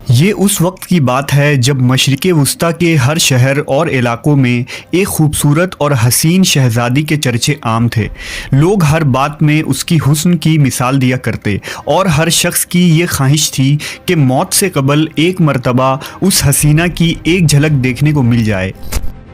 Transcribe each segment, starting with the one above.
یہ اس وقت کی بات ہے جب مشرق وسطیٰ کے ہر شہر اور علاقوں میں ایک خوبصورت اور حسین شہزادی کے چرچے عام تھے۔ لوگ ہر بات میں اس کی حسن کی مثال دیا کرتے اور ہر شخص کی یہ خواہش تھی کہ موت سے قبل ایک مرتبہ اس حسینہ کی ایک جھلک دیکھنے کو مل جائے۔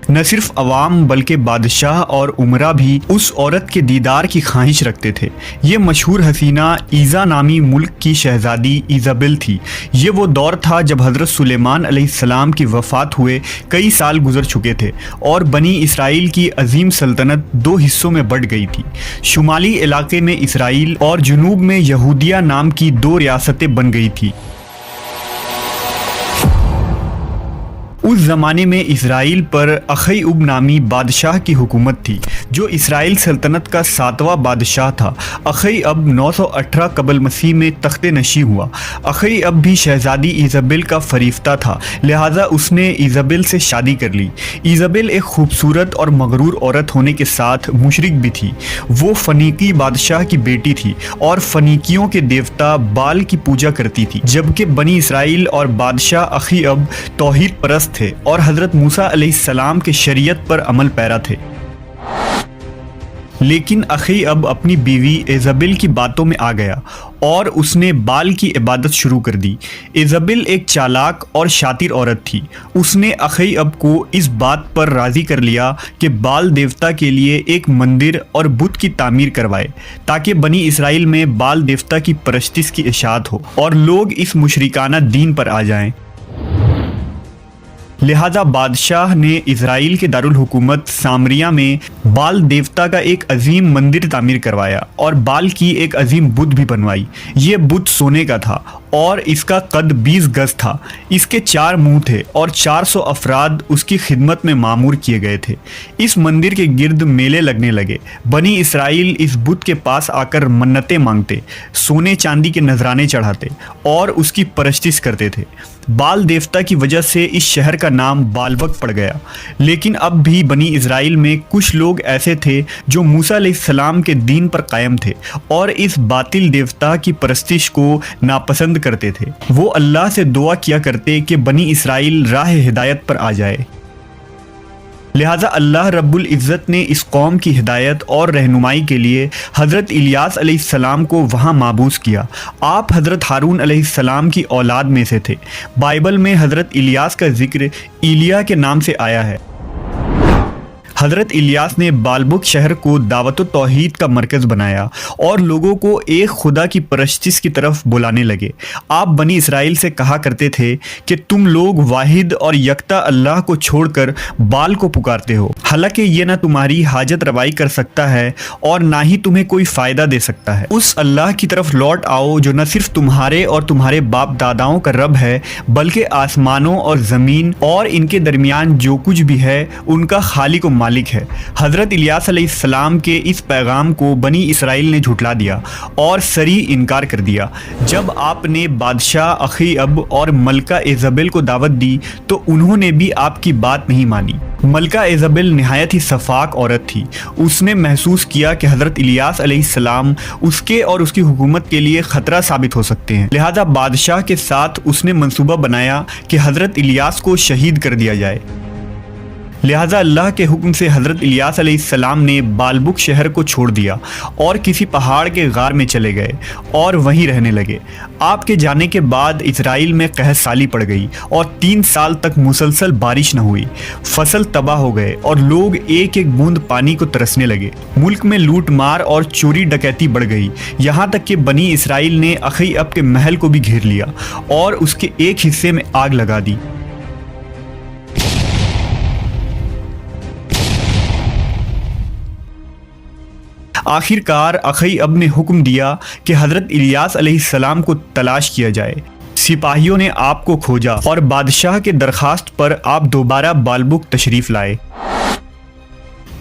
نہ صرف عوام بلکہ بادشاہ اور امراء بھی اس عورت کے دیدار کی خواہش رکھتے تھے۔ یہ مشہور حسینہ ایزا نامی ملک کی شہزادی ایزابل تھی۔ یہ وہ دور تھا جب حضرت سلیمان علیہ السلام کی وفات ہوئے کئی سال گزر چکے تھے اور بنی اسرائیل کی عظیم سلطنت دو حصوں میں بٹ گئی تھی۔ شمالی علاقے میں اسرائیل اور جنوب میں یہودیہ نام کی دو ریاستیں بن گئی تھی۔ اس زمانے میں اسرائیل پر اخیعب نامی بادشاہ کی حکومت تھی جو اسرائیل سلطنت کا 7واں بادشاہ تھا۔ اخیعب 918 قبل مسیح میں تخت نشین ہوا۔ اخیعب بھی شہزادی ایزابل کا فریفتہ تھا، لہٰذا اس نے ایزابل سے شادی کر لی۔ ایزابل ایک خوبصورت اور مغرور عورت ہونے کے ساتھ مشرک بھی تھی۔ وہ فنیقی بادشاہ کی بیٹی تھی اور فنیقیوں کے دیوتا بال کی پوجا کرتی تھی، جبکہ بنی اسرائیل اور بادشاہ اخیعب توحید پرست تھے اور حضرت موسیٰ علیہ السلام کے شریعت پر عمل پیرا تھے۔ لیکن اخیعب اپنی بیوی ایزابل کی باتوں میں آ گیا اور اس نے بال کی عبادت شروع کر دی۔ ایزابل ایک چالاک اور شاطر عورت تھی۔ اس نے اخیعب کو اس بات پر راضی کر لیا کہ بال دیوتا کے لیے ایک مندر اور بت کی تعمیر کروائے تاکہ بنی اسرائیل میں بال دیوتا کی پرستش کی اشاعت ہو اور لوگ اس مشرکانہ دین پر آ جائیں۔ لہذا بادشاہ نے اسرائیل کے دارالحکومت سامریہ میں بال دیوتا کا ایک عظیم مندر تعمیر کروایا اور بال کی ایک عظیم بت بھی بنوائی۔ یہ بت سونے کا تھا اور اس کا قد 20 گز تھا۔ اس کے 4 منہ تھے اور 400 افراد اس کی خدمت میں مامور کیے گئے تھے۔ اس مندر کے گرد میلے لگنے لگے۔ بنی اسرائیل اس بت کے پاس آ کر منتیں مانگتے، سونے چاندی کے نذرانے چڑھاتے اور اس کی پرستش کرتے تھے۔ بال دیوتا کی وجہ سے اس شہر کا نام بالبک پڑ گیا۔ لیکن اب بھی بنی اسرائیل میں کچھ لوگ ایسے تھے جو موسیٰ علیہ السلام کے دین پر قائم تھے اور اس باطل دیوتا کی پرستش کو ناپسند کرتے تھے۔ وہ اللہ سے دعا کیا کرتے کہ بنی اسرائیل راہ ہدایت پر آ جائے۔ لہٰذا اللہ رب العزت نے اس قوم کی ہدایت اور رہنمائی کے لیے حضرت الیاس علیہ السلام کو وہاں مابعوث کیا۔ آپ حضرت ہارون علیہ السلام کی اولاد میں سے تھے۔ بائبل میں حضرت الیاس کا ذکر ایلیا کے نام سے آیا ہے۔ حضرت الیاس نے بالبک شہر کو دعوت و توحید کا مرکز بنایا اور لوگوں کو ایک خدا کی پرستش کی طرف بلانے لگے۔ آپ بنی اسرائیل سے کہا کرتے تھے کہ تم لوگ واحد اور یکتا اللہ کو چھوڑ کر بال کو پکارتے ہو، حالانکہ یہ نہ تمہاری حاجت روائی کر سکتا ہے اور نہ ہی تمہیں کوئی فائدہ دے سکتا ہے۔ اس اللہ کی طرف لوٹ آؤ جو نہ صرف تمہارے اور تمہارے باپ داداؤں کا رب ہے بلکہ آسمانوں اور زمین اور ان کے درمیان جو کچھ بھی ہے ان کا خالق و مالک ہے۔ حضرت الیاس علیہ السلام کے اس پیغام کو بنی اسرائیل نے جھٹلا دیا اور صریح انکار کر دیا۔ جب آپ نے بادشاہ اخیعب اور ملکہ ایزابل کو دعوت دی تو انہوں نے بھی آپ کی بات نہیں مانی۔ ملکہ ایزابل نہایت ہی سفاک عورت تھی۔ اس نے محسوس کیا کہ حضرت الیاس علیہ السلام اس کے اور اس کی حکومت کے لیے خطرہ ثابت ہو سکتے ہیں، لہذا بادشاہ کے ساتھ اس نے منصوبہ بنایا کہ حضرت الیاس کو شہید کر دیا جائے۔ لہٰذا اللہ کے حکم سے حضرت الیاس علیہ السلام نے بالبک شہر کو چھوڑ دیا اور کسی پہاڑ کے غار میں چلے گئے اور وہیں رہنے لگے۔ آپ کے جانے کے بعد اسرائیل میں قحط سالی پڑ گئی اور 3 سال تک مسلسل بارش نہ ہوئی۔ فصل تباہ ہو گئے اور لوگ ایک ایک بوند پانی کو ترسنے لگے۔ ملک میں لوٹ مار اور چوری ڈکیتی بڑھ گئی، یہاں تک کہ بنی اسرائیل نے اخیعب کے محل کو بھی گھیر لیا اور اس کے ایک حصے میں آگ لگا دی۔ آخر کار اخیعب نے حکم دیا کہ حضرت الیاس علیہ السلام کو تلاش کیا جائے۔ سپاہیوں نے آپ کو کھوجا اور بادشاہ کے درخواست پر آپ دوبارہ بالبک تشریف لائے۔